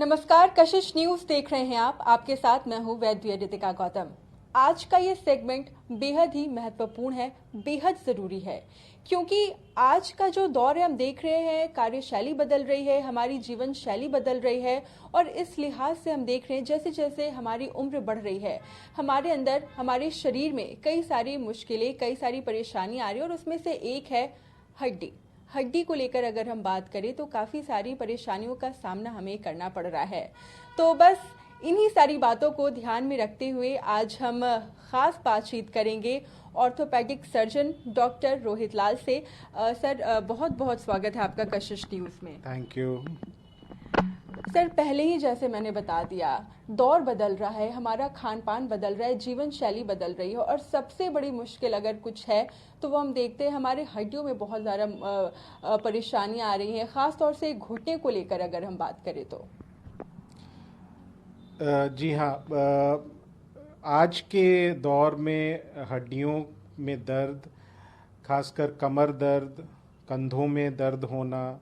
नमस्कार, कशिश न्यूज देख रहे हैं आप। आपके साथ मैं हूं वैद्य रितिका गौतम। आज का ये सेगमेंट बेहद ही महत्वपूर्ण है, बेहद जरूरी है, क्योंकि आज का जो दौर है हम देख रहे हैं, कार्यशैली बदल रही है, हमारी जीवन शैली बदल रही है। और इस लिहाज से हम देख रहे हैं जैसे जैसे हमारी उम्र बढ़ रही है, हमारे अंदर, हमारे शरीर में कई सारी मुश्किलें, कई सारी परेशानी आ रही है। और उसमें से एक है हड्डी। हड्डी को लेकर अगर हम बात करें तो काफ़ी सारी परेशानियों का सामना हमें करना पड़ रहा है। तो बस इन्हीं सारी बातों को ध्यान में रखते हुए आज हम खास बातचीत करेंगे ऑर्थोपेडिक सर्जन डॉक्टर रोहित लाल से। सर, बहुत बहुत स्वागत है आपका कशिश न्यूज़ में। Thank you. सर, पहले ही जैसे मैंने बता दिया, दौर बदल रहा है, हमारा खान पान बदल रहा है, जीवन शैली बदल रही है। और सबसे बड़ी मुश्किल अगर कुछ है तो वो हम देखते हैं हमारे हड्डियों में बहुत ज़्यादा परेशानियां आ रही हैं, ख़ास तौर से घुटने को लेकर अगर हम बात करें तो। जी हाँ, आज के दौर में हड्डियों में दर्द, खासकर कमर दर्द, कंधों में दर्द होना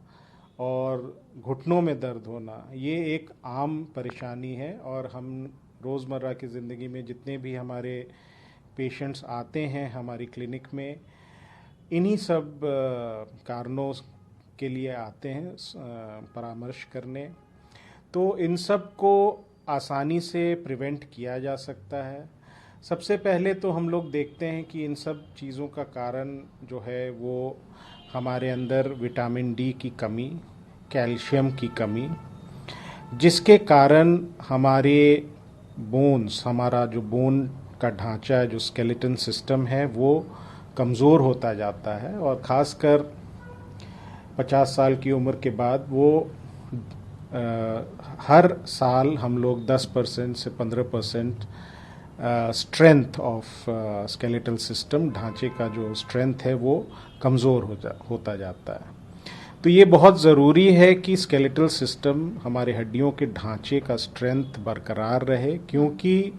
और घुटनों में दर्द होना, ये एक आम परेशानी है। और हम रोज़मर्रा की ज़िंदगी में जितने भी हमारे पेशेंट्स आते हैं हमारी क्लिनिक में, इन्हीं सब कारणों के लिए आते हैं परामर्श करने। तो इन सब को आसानी से प्रिवेंट किया जा सकता है। सबसे पहले तो हम लोग देखते हैं कि इन सब चीज़ों का कारण जो है वो हमारे अंदर विटामिन डी की कमी, कैल्शियम की कमी, जिसके कारण हमारे बोन्स, हमारा जो बोन का ढांचा है, जो स्केलेटन सिस्टम है, वो कमज़ोर होता जाता है। और ख़ासकर 50 साल की उम्र के बाद वो हर साल हम लोग 10% से 15% स्ट्रेंथ ऑफ स्केलेटल सिस्टम, ढांचे का जो स्ट्रेंथ है वो कमज़ोर होता जाता है। तो ये बहुत ज़रूरी है कि स्केलेटल सिस्टम, हमारे हड्डियों के ढांचे का स्ट्रेंथ बरकरार रहे, क्योंकि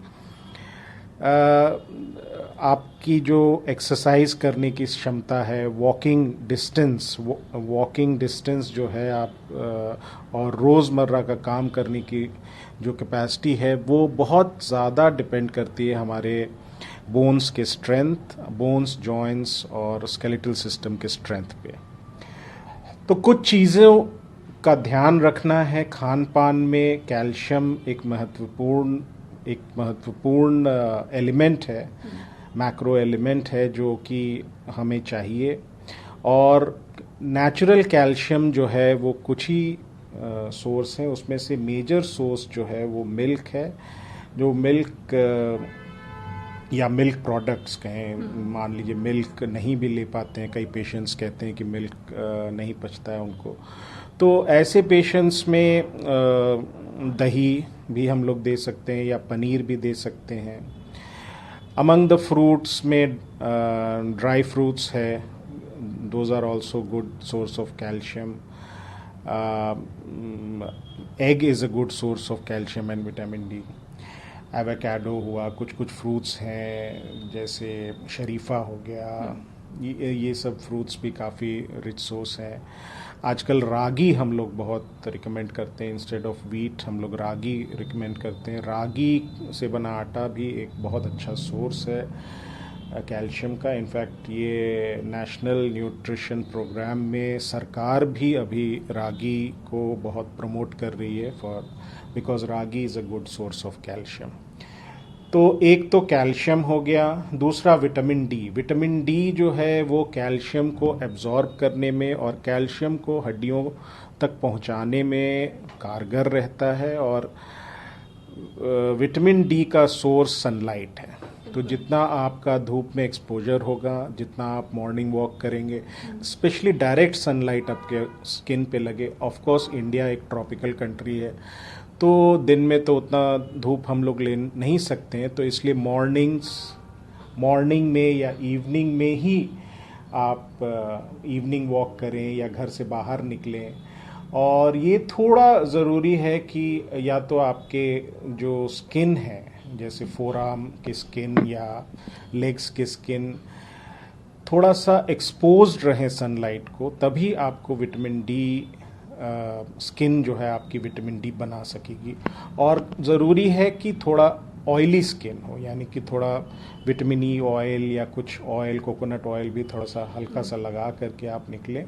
आपकी जो एक्सरसाइज करने की क्षमता है, वॉकिंग डिस्टेंस जो है आप और रोज़मर्रा का काम करने की जो कैपेसिटी है, वो बहुत ज़्यादा डिपेंड करती है हमारे बोन्स के स्ट्रेंथ, बोन्स, जॉइंट्स और स्केलेटल सिस्टम के स्ट्रेंथ पे। तो कुछ चीज़ों का ध्यान रखना है। खान पान में कैल्शियम एक महत्वपूर्ण एलिमेंट है, मैक्रो एलिमेंट है, जो कि हमें चाहिए। और नेचुरल कैल्शियम जो है वो कुछ ही सोर्स हैं, उसमें से मेजर सोर्स जो है वो मिल्क है। जो मिल्क या मिल्क प्रोडक्ट्स कहें, मान लीजिए मिल्क नहीं भी ले पाते हैं, कई पेशेंट्स कहते हैं कि मिल्क नहीं पचता है उनको, तो ऐसे पेशेंट्स में दही भी हम लोग दे सकते हैं या पनीर भी दे सकते हैं। अमंग द फ्रूट्स में ड्राई फ्रूट्स है, those are also good source of calcium. Egg is a good source of calcium and vitamin D. Avocado हुआ, कुछ फ्रूट्स हैं जैसे शरीफा हो गया, ये सब फ्रूट्स भी काफ़ी रिच सोर्स हैं। आजकल रागी हम लोग बहुत रिकमेंड करते हैं, इंस्टेड ऑफ वीट हम लोग रागी रिकमेंड करते हैं। रागी से बना आटा भी एक बहुत अच्छा सोर्स है कैल्शियम का। इनफैक्ट ये नेशनल न्यूट्रिशन प्रोग्राम में सरकार भी अभी रागी को बहुत प्रमोट कर रही है because ragi is a good source of calcium. तो एक तो कैल्शियम हो गया, दूसरा विटामिन डी। विटामिन डी जो है वो कैल्शियम को एब्जॉर्ब करने में और कैल्शियम को हड्डियों तक पहुंचाने में कारगर रहता है। और विटामिन डी का सोर्स सनलाइट है। तो जितना आपका धूप में एक्सपोजर होगा, जितना आप मॉर्निंग वॉक करेंगे, स्पेशली डायरेक्ट सनलाइट आपके स्किन पे लगे। ऑफ कोर्स इंडिया एक ट्रॉपिकल कंट्री है, तो दिन में तो उतना धूप हम लोग ले नहीं सकते हैं, तो इसलिए मॉर्निंग में या इवनिंग में ही आप इवनिंग वॉक करें या घर से बाहर निकलें। और ये थोड़ा ज़रूरी है कि या तो आपके जो स्किन है, जैसे फोरआर्म की स्किन या लेग्स की स्किन, थोड़ा सा एक्सपोज्ड रहे सनलाइट को, तभी आपको विटामिन डी स्किन जो है आपकी विटामिन डी बना सकेगी। और ज़रूरी है कि थोड़ा ऑयली स्किन हो, यानी कि थोड़ा विटामिन ई ऑयल या कुछ ऑयल, कोकोनट ऑयल भी थोड़ा सा हल्का सा लगा करके आप निकलें,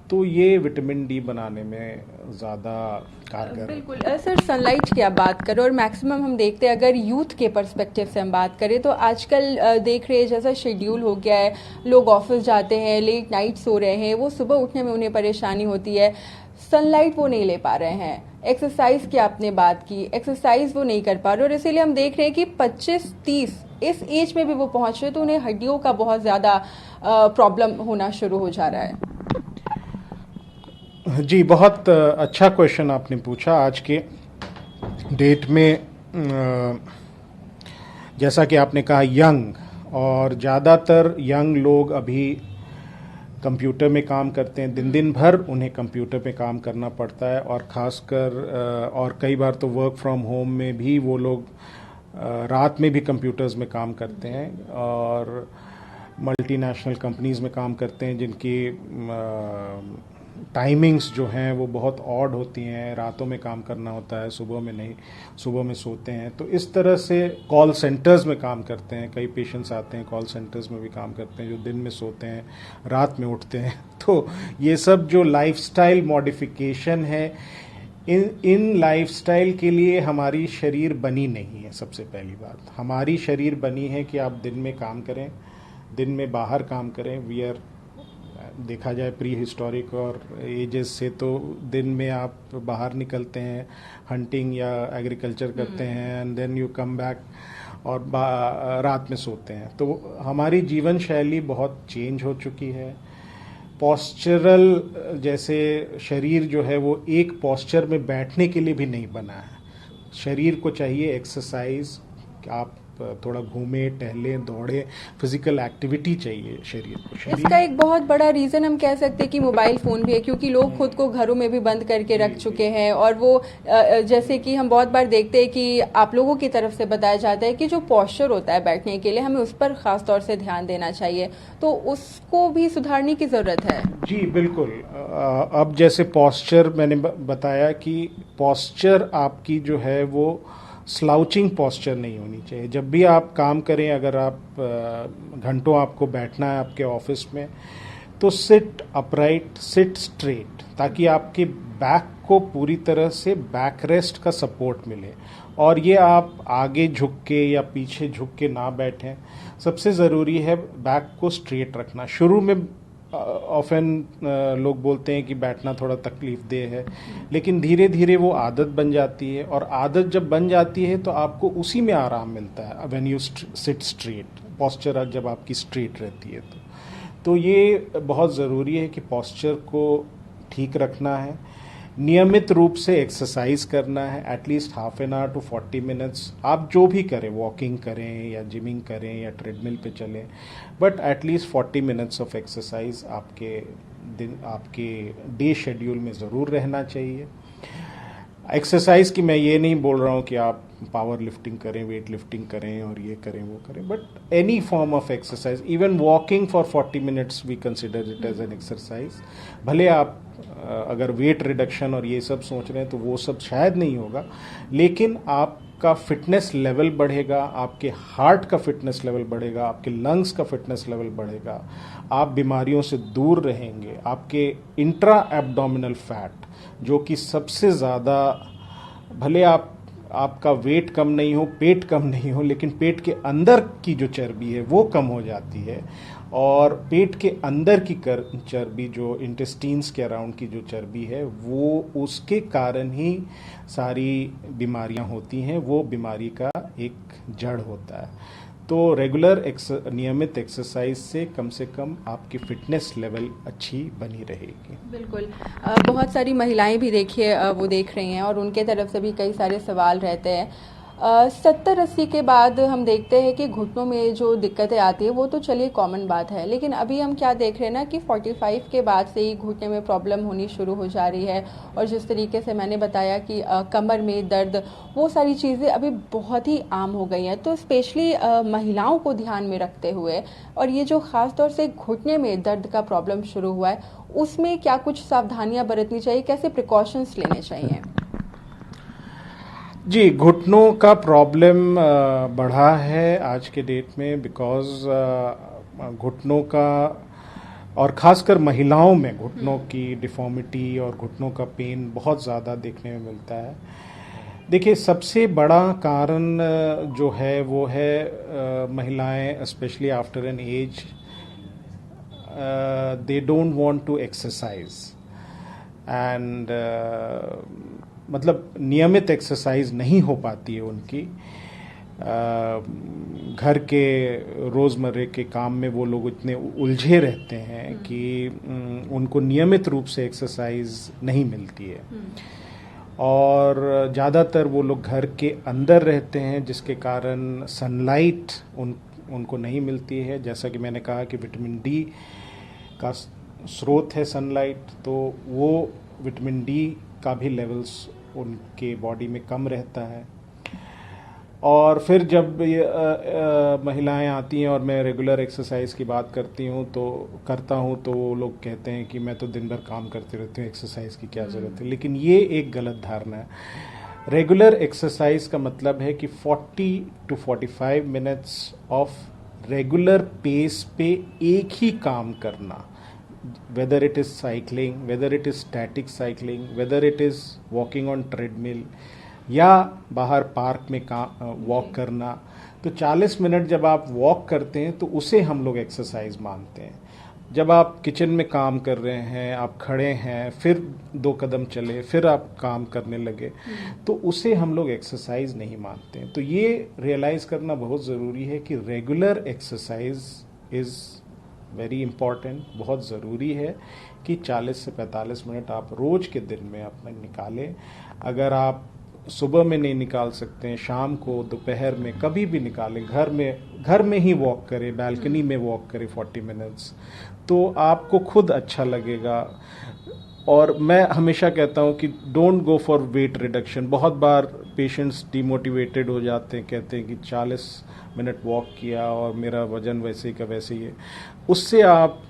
तो ये विटामिन डी बनाने में ज़्यादा कारगर है। बिल्कुल सर, सनलाइट की आप बात करें और मैक्सिमम हम देखते हैं, अगर यूथ के पर्सपेक्टिव से हम बात करें तो आजकल देख रहे हैं जैसा शेड्यूल हो गया है, लोग ऑफिस जाते हैं, लेट नाइट सो रहे हैं, वो सुबह उठने में उन्हें परेशानी होती है, सनलाइट वो नहीं ले पा रहे हैं। एक्सरसाइज की आपने बात की, एक्सरसाइज वो नहीं कर पा रहे और इसीलिए हम देख रहे हैं कि 25-30 इस एज में भी वो पहुंच रहे तो उन्हें हड्डियों का बहुत ज़्यादा प्रॉब्लम होना शुरू हो जा रहा है। जी, बहुत अच्छा क्वेश्चन आपने पूछा। आज के डेट में जैसा कि आपने कहा यंग, और ज़्यादातर यंग लोग अभी कंप्यूटर में काम करते हैं, दिन दिन भर उन्हें कंप्यूटर पे काम करना पड़ता है, और ख़ासकर और कई बार तो वर्क फ्रॉम होम में भी वो लोग रात में भी कंप्यूटर्स में काम करते हैं, और मल्टीनेशनल कंपनीज़ में काम करते हैं जिनकी टाइमिंग्स जो हैं वो बहुत ऑड होती हैं, रातों में काम करना होता है, सुबह में नहीं, सुबह में सोते हैं। तो इस तरह से कॉल सेंटर्स में काम करते हैं, कई पेशेंट्स आते हैं कॉल सेंटर्स में भी काम करते हैं जो दिन में सोते हैं, रात में उठते हैं। तो ये सब जो लाइफस्टाइल मॉडिफिकेशन है, इन लाइफस्टाइल के लिए हमारी शरीर बनी नहीं है। सबसे पहली बात, हमारी शरीर बनी है कि आप दिन में काम करें, दिन में बाहर काम करें। वी आर, देखा जाए प्री हिस्टोरिक और एजेस से, तो दिन में आप बाहर निकलते हैं, हंटिंग या एग्रीकल्चर करते हैं, and then you come back, और रात में सोते हैं। तो हमारी जीवन शैली बहुत चेंज हो चुकी है। पॉस्चरल, जैसे शरीर जो है वो एक पॉस्चर में बैठने के लिए भी नहीं बना है। शरीर को चाहिए एक्सरसाइज, आप थोड़ा घूमें, टहलें, दौड़ें, फिजिकल एक्टिविटी चाहिए शरीर को। इसका एक बहुत बड़ा रीज़न हम कह सकते हैं कि मोबाइल फ़ोन भी है, क्योंकि लोग खुद को घरों में भी बंद करके रख चुके हैं, और वो जैसे कि हम बहुत बार देखते हैं कि आप लोगों की तरफ से बताया जाता है कि जो पॉस्चर होता है बैठने के लिए, हमें उस पर ख़ास तौर से ध्यान देना चाहिए, तो उसको भी सुधारने की ज़रूरत है। जी बिल्कुल। अब जैसे पॉस्चर मैंने बताया कि पॉस्चर आपकी जो है वो स्लाउचिंग पॉस्चर नहीं होनी चाहिए। जब भी आप काम करें, अगर आप घंटों आपको बैठना है आपके ऑफिस में, तो सिट अपराइट, सिट स्ट्रेट, ताकि आपके बैक को पूरी तरह से बैक रेस्ट का सपोर्ट मिले, और ये आप आगे झुक के या पीछे झुक के ना बैठें। सबसे ज़रूरी है बैक को स्ट्रेट रखना। शुरू में ऑफन लोग बोलते हैं कि बैठना थोड़ा तकलीफ देह है, लेकिन धीरे धीरे वो आदत बन जाती है, और आदत जब बन जाती है तो आपको उसी में आराम मिलता है। When you sit straight, posture जब आपकी स्ट्रेट रहती है तो ये बहुत ज़रूरी है कि पॉस्चर को ठीक रखना है। नियमित रूप से एक्सरसाइज करना है, at least half an hour to 40 minutes. आप जो भी करें, वॉकिंग करें या जिमिंग करें या ट्रेडमिल पे चलें, but at least 40 minutes of exercise आपके डे शेड्यूल में ज़रूर रहना चाहिए। एक्सरसाइज की मैं ये नहीं बोल रहा हूँ कि आप पावर लिफ्टिंग करें, वेट लिफ्टिंग करें और ये करें वो करें, but any form of exercise, even walking for 40 minutes we consider it as an exercise. भले आप अगर वेट रिडक्शन और ये सब सोच रहे हैं तो वो सब शायद नहीं होगा, लेकिन आपका फिटनेस लेवल बढ़ेगा, आपके हार्ट का फिटनेस लेवल बढ़ेगा, आपके लंग्स का फिटनेस लेवल बढ़ेगा, आप बीमारियों से दूर रहेंगे। आपके इंट्रा एब्डोमिनल फैट, जो कि सबसे ज़्यादा, भले आपका वेट कम नहीं हो, पेट कम नहीं हो, लेकिन पेट के अंदर की जो चर्बी है वो कम हो जाती है, और पेट के अंदर की चर्बी, जो इंटेस्टीन्स के अराउंड की जो चर्बी है, वो उसके कारण ही सारी बीमारियां होती हैं। वो बीमारी का एक जड़ होता है। तो रेगुलर नियमित एक्सरसाइज से कम आपकी फिटनेस लेवल अच्छी बनी रहेगी। बिल्कुल। बहुत सारी महिलाएं भी देखिए वो देख रही हैं, और उनके तरफ से भी कई सारे सवाल रहते हैं। 70-80 के बाद हम देखते हैं कि घुटनों में जो दिक्कतें आती है वो तो चलिए कॉमन बात है, लेकिन अभी हम क्या देख रहे हैं ना कि 45 के बाद से ही घुटने में प्रॉब्लम होनी शुरू हो जा रही है, और जिस तरीके से मैंने बताया कि कमर में दर्द, वो सारी चीज़ें अभी बहुत ही आम हो गई हैं। तो स्पेशली महिलाओं को ध्यान में रखते हुए, और ये जो ख़ास तौर से घुटने में दर्द का प्रॉब्लम शुरू हुआ है, उसमें क्या कुछ सावधानियां बरतनी चाहिए, कैसे प्रिकॉशंस लेने चाहिए? जी, घुटनों का प्रॉब्लम बढ़ा है आज के डेट में, बिकॉज़ घुटनों का और ख़ासकर महिलाओं में घुटनों की डिफ़ॉर्मिटी और घुटनों का पेन बहुत ज़्यादा देखने में मिलता है। देखिए, सबसे बड़ा कारण जो है वो है महिलाएं specially after an age they don't want to exercise and मतलब नियमित एक्सरसाइज नहीं हो पाती है उनकी। घर के रोज़मर्रे के काम में वो लोग इतने उलझे रहते हैं कि उनको नियमित रूप से एक्सरसाइज नहीं मिलती है। और ज़्यादातर वो लोग घर के अंदर रहते हैं, जिसके कारण सनलाइट उनको नहीं मिलती है। जैसा कि मैंने कहा कि विटामिन डी का स्रोत है सनलाइट, तो वो विटामिन डी का भी लेवल्स उनके बॉडी में कम रहता है। और फिर जब ये महिलाएं आती हैं और मैं रेगुलर एक्सरसाइज की बात करता हूँ तो वो लोग कहते हैं कि मैं तो दिन भर काम करते रहती हूँ, एक्सरसाइज की क्या ज़रूरत है। लेकिन ये एक गलत धारणा है। रेगुलर एक्सरसाइज का मतलब है कि 40 to 45 minutes of regular pace पे एक ही काम करना, whether it is cycling, whether it is static cycling, whether it is walking on treadmill या बाहर पार्क में वॉक करना। तो 40 मिनट जब आप वॉक करते हैं तो उसे हम लोग एक्सरसाइज मानते हैं। जब आप किचन में काम कर रहे हैं, आप खड़े हैं, फिर 2 कदम चले, फिर आप काम करने लगे, तो उसे हम लोग एक्सरसाइज नहीं मानते हैं। तो ये रियलाइज़ करना बहुत ज़रूरी है कि regular exercise is very important. बहुत ज़रूरी है कि 40 से 45 मिनट आप रोज़ के दिन में अपना निकालें। अगर आप सुबह में नहीं निकाल सकते हैं, शाम को, दोपहर में, कभी भी निकालें। घर में ही वॉक करें, बालकनी में वॉक करें 40 मिनट्स, तो आपको खुद अच्छा लगेगा। और मैं हमेशा कहता हूँ कि don't go for weight reduction. बहुत बार पेशेंट्स डिमोटिवेटेड हो जाते हैं, कहते हैं कि 40 मिनट वॉक किया और मेरा वज़न वैसे ही का वैसे ही है। उससे आप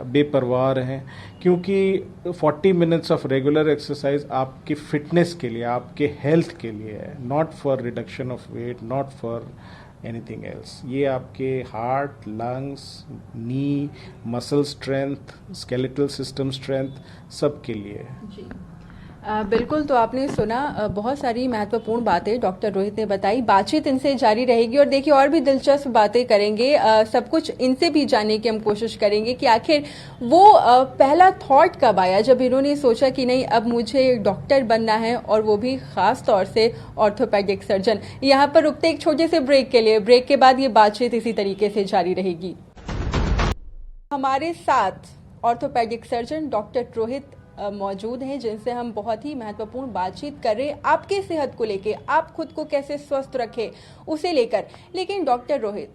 बेपरवाह रहें, क्योंकि 40 मिनट्स ऑफ रेगुलर एक्सरसाइज आपकी फिटनेस के लिए, आपके हेल्थ के लिए है, not for reduction of weight, not for anything else. ये आपके heart, lungs, knee, muscle strength, skeletal system strength, सब के लिए है। जी बिल्कुल। तो आपने सुना, बहुत सारी महत्वपूर्ण बातें डॉक्टर रोहित ने बताई। बातचीत इनसे जारी रहेगी और देखिए और भी दिलचस्प बातें करेंगे। सब कुछ इनसे भी जानने की हम कोशिश करेंगे कि आखिर वो पहला थॉट कब आया जब इन्होंने सोचा कि नहीं, अब मुझे डॉक्टर बनना है, और वो भी खास तौर से ऑर्थोपेडिक सर्जन। यहाँ पर रुकते एक छोटे से ब्रेक के लिए। ब्रेक के बाद ये बातचीत इसी तरीके से जारी रहेगी। हमारे साथ ऑर्थोपेडिक सर्जन डॉक्टर रोहित मौजूद हैं, जिनसे हम बहुत ही महत्वपूर्ण बातचीत कर रहे हैं आपके सेहत को लेके, आप खुद को कैसे स्वस्थ रखें उसे लेकर। लेकिन डॉक्टर रोहित,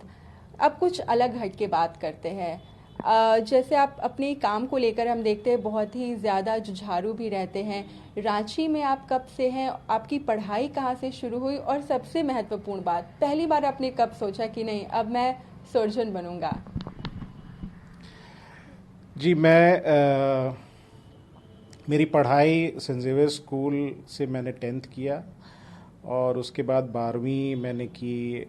अब कुछ अलग हट के बात करते हैं। जैसे आप अपने काम को लेकर हम देखते हैं बहुत ही ज़्यादा जुझारू भी रहते हैं। रांची में आप कब से हैं, आपकी पढ़ाई कहाँ से शुरू हुई, और सबसे महत्वपूर्ण बात, पहली बार आपने कब सोचा कि नहीं अब मैं सर्जन बनूंगा? जी, मेरी पढ़ाई सेंट ज़ेवियर स्कूल से मैंने 10th किया, और उसके बाद 12वीं मैंने की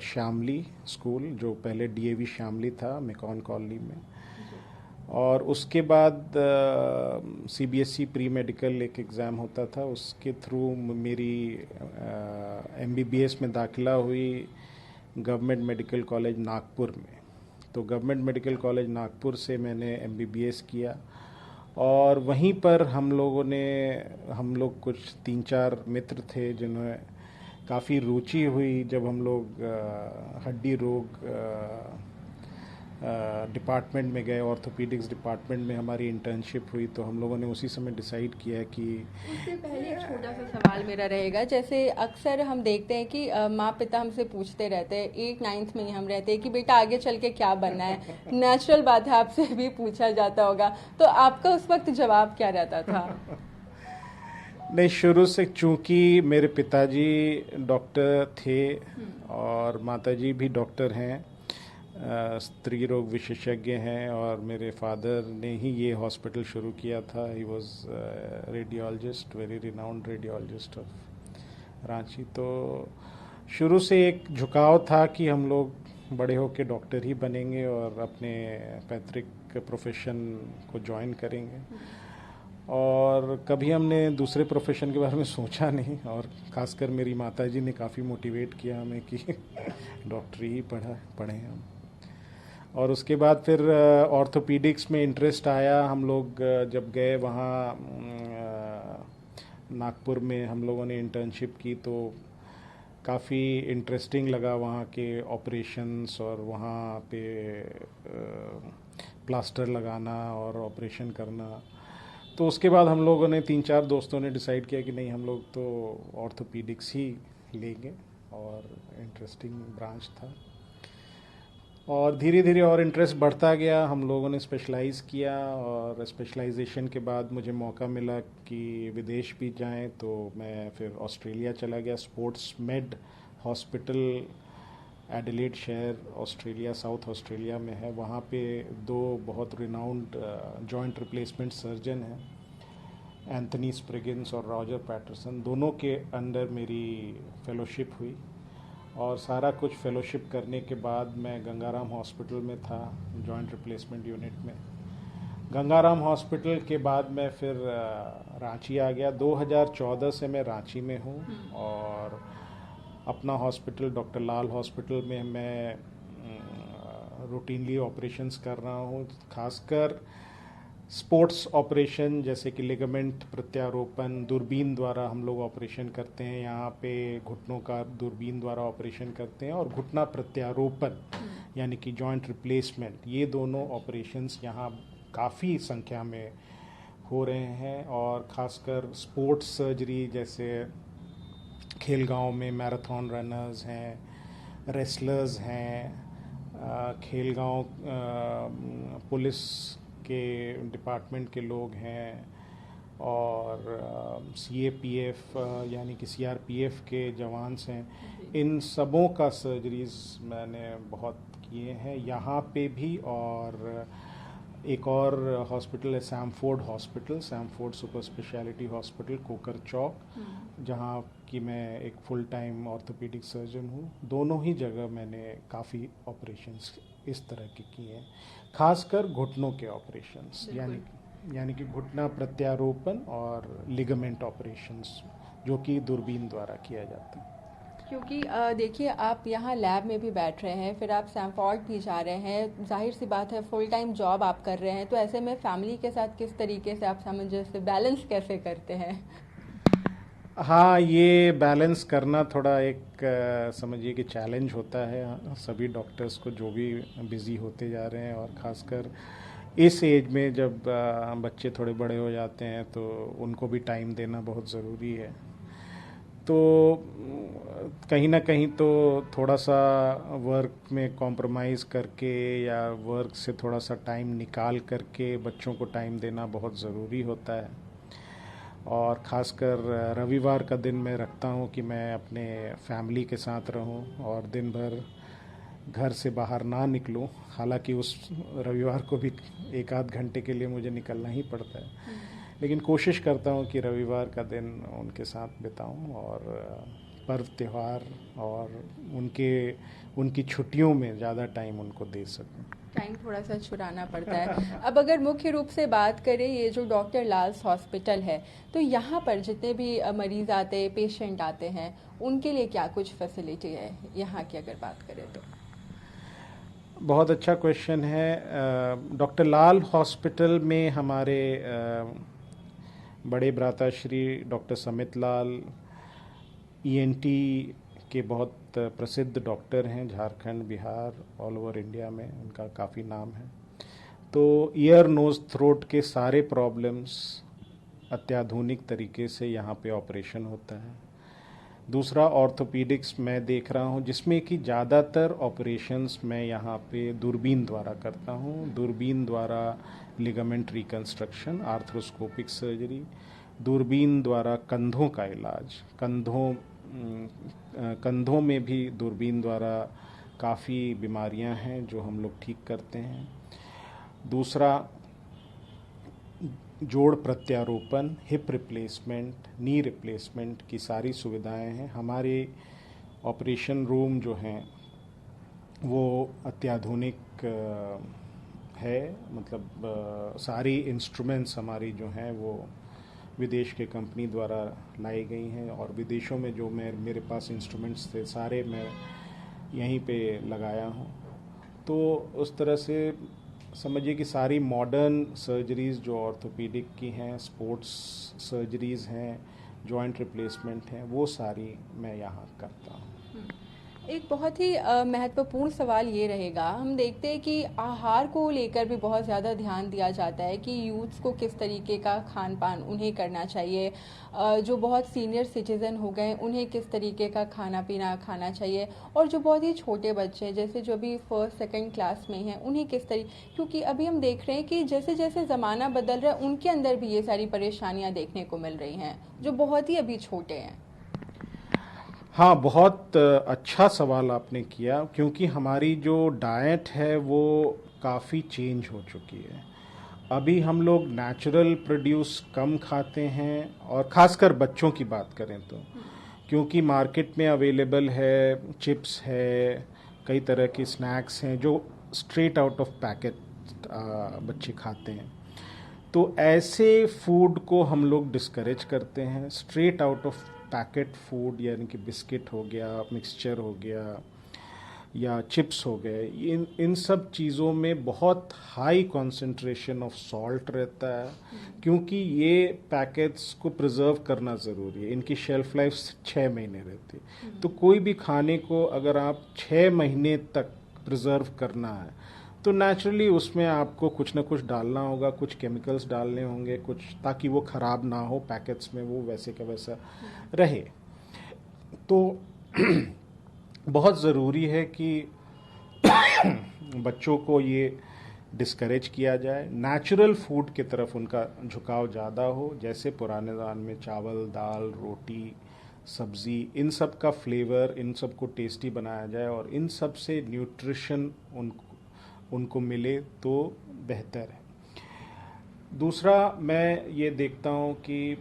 शामली स्कूल, जो पहले डीएवी शामली था, मेकॉन कॉलोनी में। और उसके बाद सीबीएसई प्री मेडिकल एक एग्ज़ाम होता था, उसके थ्रू मेरी एमबीबीएस में दाखिला हुई गवर्नमेंट मेडिकल कॉलेज नागपुर में। तो गवर्नमेंट मेडिकल कॉलेज नागपुर से मैंने एमबीबीएस किया, और वहीं पर हम लोग कुछ 3-4 मित्र थे जिन्हें काफ़ी रुचि हुई जब हम लोग हड्डी रोग डिपार्टमेंट में गए, ऑर्थोपीडिक्स डिपार्टमेंट में हमारी इंटर्नशिप हुई। तो हम लोगों ने उसी समय डिसाइड किया कि उससे पहले एक छोटा सा सवाल मेरा रहेगा। जैसे अक्सर हम देखते हैं कि माँ पिता हमसे पूछते रहते हैं, 8-9th में ही हम रहते हैं कि बेटा आगे चल के क्या बनना है। नेचुरल बात है, आपसे भी पूछा जाता होगा, तो आपका उस वक्त जवाब क्या रहता था? नहीं, शुरू से चूँकि मेरे पिताजी डॉक्टर थे और माताजी भी डॉक्टर हैं, स्त्री रोग विशेषज्ञ हैं और मेरे फादर ने ही ये हॉस्पिटल शुरू किया था. He was radiologist, very renowned radiologist of Ranchi. तो शुरू से एक झुकाव था कि हम लोग बड़े होकर डॉक्टर ही बनेंगे और अपने पैतृक प्रोफेशन को ज्वाइन करेंगे. और कभी हमने दूसरे प्रोफेशन के बारे में सोचा नहीं, और ख़ासकर मेरी माताजी ने काफ़ी मोटिवेट किया हमें कि डॉक्टरी ही पढ़ें हम. और उसके बाद फिर ऑर्थोपीडिक्स में इंटरेस्ट आया. हम लोग जब गए वहाँ नागपुर में हम लोगों ने इंटर्नशिप की, तो काफ़ी इंटरेस्टिंग लगा वहाँ के ऑपरेशंस और वहाँ पे प्लास्टर लगाना और ऑपरेशन करना. तो उसके बाद हम लोगों ने 3-4 दोस्तों ने डिसाइड किया कि नहीं, हम लोग तो ऑर्थोपीडिक्स ही लेंगे, और इंटरेस्टिंग ब्रांच था. और धीरे धीरे और इंटरेस्ट बढ़ता गया. हम लोगों ने स्पेशलाइज़ किया, और स्पेशलाइजेशन के बाद मुझे मौका मिला कि विदेश भी जाएं, तो मैं फिर ऑस्ट्रेलिया चला गया. स्पोर्ट्स मेड हॉस्पिटल एडिलेड शहर ऑस्ट्रेलिया, साउथ ऑस्ट्रेलिया में है. वहाँ पे 2 बहुत रिनाउंड जॉइंट रिप्लेसमेंट सर्जन हैं, एंथनी स्प्रिगिन्स और रॉजर पैटरसन. दोनों के अंडर मेरी फेलोशिप हुई, और सारा कुछ फेलोशिप करने के बाद मैं गंगाराम हॉस्पिटल में था, जॉइंट रिप्लेसमेंट यूनिट में. गंगाराम हॉस्पिटल के बाद मैं फिर रांची आ गया. 2014 से मैं रांची में हूँ, और अपना हॉस्पिटल डॉक्टर लाल हॉस्पिटल में मैं रूटीनली ऑपरेशंस कर रहा हूँ. खासकर स्पोर्ट्स ऑपरेशन जैसे कि लिगामेंट प्रत्यारोपण दूरबीन द्वारा हम लोग ऑपरेशन करते हैं. यहाँ पे घुटनों का दूरबीन द्वारा ऑपरेशन करते हैं, और घुटना प्रत्यारोपण यानी कि जॉइंट रिप्लेसमेंट, ये दोनों ऑपरेशंस यहाँ काफ़ी संख्या में हो रहे हैं. और ख़ासकर स्पोर्ट्स सर्जरी, जैसे खेलगांव में मैराथन रनर्स हैं, रेसलर्स हैं, खेलगांव पुलिस के डिपार्टमेंट के लोग हैं, और CAPF यानी कि CRPF के जवान्स हैं. इन सबों का सर्जरीज़ मैंने बहुत किए हैं यहाँ पे भी. और एक और हॉस्पिटल है Samford super speciality hospital, Kokar Chowk, जहाँ कि मैं एक फुल टाइम ऑर्थोपेडिक सर्जन हूँ. दोनों ही जगह मैंने काफ़ी ऑपरेशंस इस तरह के किए हैं, खासकर घुटनों के ऑपरेशंस, यानी कि घुटना प्रत्यारोपण और लिगामेंट ऑपरेशंस, जो कि दूरबीन द्वारा किया जाता है. क्योंकि देखिए, आप यहाँ लैब में भी बैठ रहे हैं, फिर आप सैमफोर्ड भी जा रहे हैं, जाहिर सी बात है फुल टाइम जॉब आप कर रहे हैं, तो ऐसे में फैमिली के साथ किस तरीके से आप सामंजस्य बैलेंस कैसे करते हैं? हाँ, ये बैलेंस करना थोड़ा एक समझिए कि चैलेंज होता है सभी डॉक्टर्स को, जो भी बिज़ी होते जा रहे हैं. और ख़ासकर इस एज में जब बच्चे थोड़े बड़े हो जाते हैं, तो उनको भी टाइम देना बहुत ज़रूरी है. तो कहीं ना कहीं तो थोड़ा सा वर्क में कॉम्प्रोमाइज़ करके, या वर्क से थोड़ा सा टाइम निकाल करके बच्चों को टाइम देना बहुत ज़रूरी होता है. और ख़ासकर रविवार का दिन मैं रखता हूँ कि मैं अपने फैमिली के साथ रहूँ और दिन भर घर से बाहर ना निकलूँ. हालांकि उस रविवार को भी 1-8 घंटे के लिए मुझे निकलना ही पड़ता है, लेकिन कोशिश करता हूँ कि रविवार का दिन उनके साथ बिताऊँ, और पर्व त्यौहार और उनकी छुट्टियों में ज़्यादा टाइम उनको दे सकूँ. टाइम थोड़ा सा छुड़ाना पड़ता है. अब अगर मुख्य रूप से बात करें, ये जो डॉक्टर लाल्स हॉस्पिटल है, तो यहाँ पर जितने भी मरीज़ आते हैं, पेशेंट आते हैं, उनके लिए क्या कुछ फैसिलिटी है यहाँ की अगर बात करें तो? बहुत अच्छा क्वेश्चन है. डॉक्टर लाल हॉस्पिटल में हमारे बड़े भ्राताश्री डॉक्टर समित लाल ENT के बहुत प्रसिद्ध डॉक्टर हैं. Jharkhand, Bihar, all over India में उनका काफ़ी नाम है. तो ईयर नोज़ थ्रोट के सारे प्रॉब्लम्स अत्याधुनिक तरीके से यहाँ पे ऑपरेशन होता है. दूसरा, ऑर्थोपीडिक्स मैं देख रहा हूँ, जिसमें कि ज़्यादातर ऑपरेशंस मैं यहाँ पे दूरबीन द्वारा करता हूँ. दूरबीन द्वारा लिगामेंट रिकंस्ट्रक्शन, आर्थ्रोस्कोपिक सर्जरी, दूरबीन द्वारा कंधों का इलाज, कंधों में भी दूरबीन द्वारा काफ़ी बीमारियां हैं जो हम लोग ठीक करते हैं। दूसरा, जोड़ प्रत्यारोपण, हिप रिप्लेसमेंट, नी रिप्लेसमेंट की सारी सुविधाएं हैं। हमारे ऑपरेशन रूम जो हैं वो अत्याधुनिक है, मतलब सारी इंस्ट्रूमेंट्स हमारी जो हैं वो विदेश के कंपनी द्वारा लाई गई हैं, और विदेशों में जो मेरे पास इंस्ट्रूमेंट्स थे सारे मैं यहीं पे लगाया हूँ। तो उस तरह से समझिए कि सारी मॉडर्न सर्जरीज़ जो ऑर्थोपेडिक की हैं, स्पोर्ट्स सर्जरीज़ हैं, जॉइंट रिप्लेसमेंट हैं, वो सारी मैं यहाँ करता हूँ। एक बहुत ही महत्वपूर्ण सवाल ये रहेगा, हम देखते हैं कि आहार को लेकर भी बहुत ज़्यादा ध्यान दिया जाता है कि यूथ्स को किस तरीके का खान पान उन्हें करना चाहिए, जो बहुत सीनियर सिटीज़न हो गए उन्हें किस तरीके का खाना पीना खाना चाहिए, और जो बहुत ही छोटे बच्चे हैं जैसे जो अभी फर्स्ट सेकंड क्लास में हैं उन्हें किस तरीके, क्योंकि अभी हम देख रहे हैं कि जैसे जैसे ज़माना बदल रहा है उनके अंदर भी ये सारी परेशानियाँ देखने को मिल रही हैं जो बहुत ही अभी छोटे हैं। हाँ, बहुत अच्छा सवाल आपने किया, क्योंकि हमारी जो डाइट है वो काफ़ी चेंज हो चुकी है। अभी हम लोग नेचुरल प्रोड्यूस कम खाते हैं, और ख़ासकर बच्चों की बात करें तो, क्योंकि मार्केट में अवेलेबल है, चिप्स है, कई तरह के स्नैक्स हैं जो स्ट्रेट आउट ऑफ पैकेट बच्चे खाते हैं। तो ऐसे फूड को हम लोग डिस्करेज करते हैं। Straight out of packet food, यानी कि बिस्किट हो गया, मिक्सचर हो गया, या चिप्स हो गए, इन सब चीज़ों में बहुत हाई कंसंट्रेशन ऑफ सॉल्ट रहता है, क्योंकि ये पैकेट्स को प्रिजर्व करना ज़रूरी है। इनकी शेल्फ लाइफ 6 महीने रहती है। तो कोई भी खाने को अगर आप 6 महीने तक प्रिजर्व करना है तो नेचुरली उसमें आपको कुछ ना कुछ डालना होगा, कुछ केमिकल्स डालने होंगे, कुछ, ताकि वो ख़राब ना हो, पैकेट्स में वो वैसे का वैसा रहे। तो बहुत ज़रूरी है कि बच्चों को ये डिस्करेज किया जाए, नेचुरल फूड की तरफ उनका झुकाव ज़्यादा हो। जैसे पुराने ज़माने में चावल, दाल, रोटी, सब्ज़ी, इन सब का फ्लेवर, इन सब को टेस्टी बनाया जाए और इन सब से न्यूट्रिशन उनको मिले तो बेहतर है। दूसरा, मैं ये देखता हूँ कि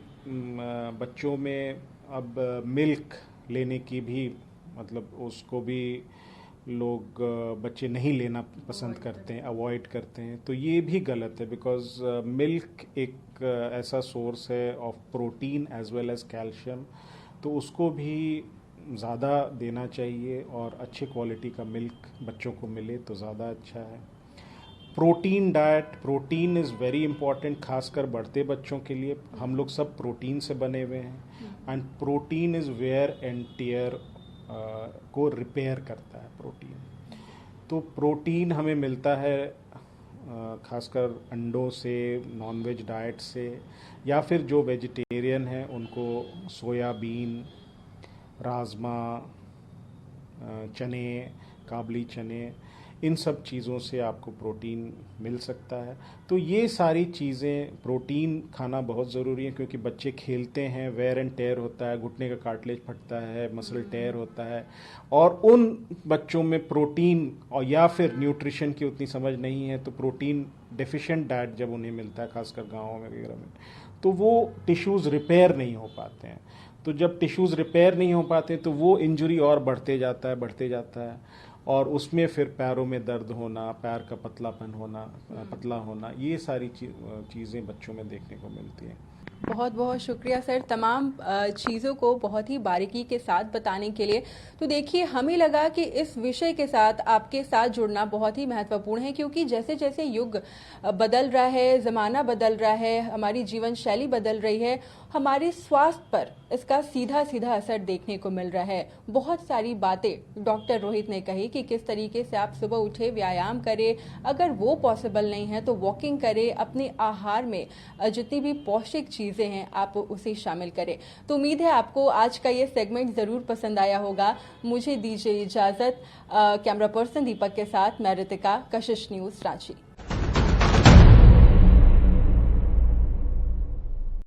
बच्चों में अब मिल्क लेने की भी, मतलब उसको भी लोग, बच्चे नहीं लेना पसंद करते हैं, अवॉइड करते हैं। तो ये भी गलत है, बिकॉज मिल्क एक ऐसा सोर्स है of protein as well as calcium, तो उसको भी ज़्यादा देना चाहिए, और अच्छे क्वालिटी का मिल्क बच्चों को मिले तो ज़्यादा अच्छा है। Protein diet, protein is very important, खासकर बढ़ते बच्चों के लिए। हम लोग सब प्रोटीन से बने हुए हैं, and protein is wear and tear को रिपेयर करता है प्रोटीन। तो प्रोटीन हमें मिलता है खासकर अंडों से, नॉनवेज डाइट से, या फिर जो वेजिटेरियन हैं उनको सोयाबीन, राजमा, चने, काबली चने, इन सब चीज़ों से आपको प्रोटीन मिल सकता है। तो ये सारी चीज़ें, प्रोटीन खाना बहुत ज़रूरी है, क्योंकि बच्चे खेलते हैं, वेयर एंड टेयर होता है, घुटने का कार्टिलेज फटता है, मसल टेयर होता है, और उन बच्चों में प्रोटीन और या फिर न्यूट्रिशन की उतनी समझ नहीं है, तो प्रोटीन डेफिशिएंट डाइट जब उन्हें मिलता है, खासकर गाँव में वगैरह में, तो वो टिश्यूज़ रिपेयर नहीं हो पाते हैं। तो जब टिश्यूज़ रिपेयर नहीं हो पाते तो वो इंजरी और बढ़ते जाता है, और उसमें फिर पैरों में दर्द होना, पैर का पतलापन होना, पतला होना, ये सारी चीज़ें बच्चों में देखने को मिलती हैं। बहुत बहुत शुक्रिया सर, तमाम चीज़ों को बहुत ही बारीकी के साथ बताने के लिए। तो देखिए, हमें लगा कि इस विषय के साथ आपके साथ जुड़ना बहुत ही महत्वपूर्ण है, क्योंकि जैसे जैसे युग बदल रहा है, ज़माना बदल रहा है, हमारी जीवन शैली बदल रही है, हमारे स्वास्थ्य पर इसका सीधा सीधा असर देखने को मिल रहा है। बहुत सारी बातें डॉक्टर रोहित ने कही कि किस तरीके से आप सुबह उठे, व्यायाम करें, अगर वो पॉसिबल नहीं है तो वॉकिंग करें, अपने आहार में जितनी भी पौष्टिक चीज़ें हैं आप उसे शामिल करें। तो उम्मीद है आपको आज का ये सेगमेंट ज़रूर पसंद आया होगा। मुझे दीजिए इजाज़त। कैमरा पर्सन दीपक के साथ मैं रितिका, कशिश न्यूज़ रांची।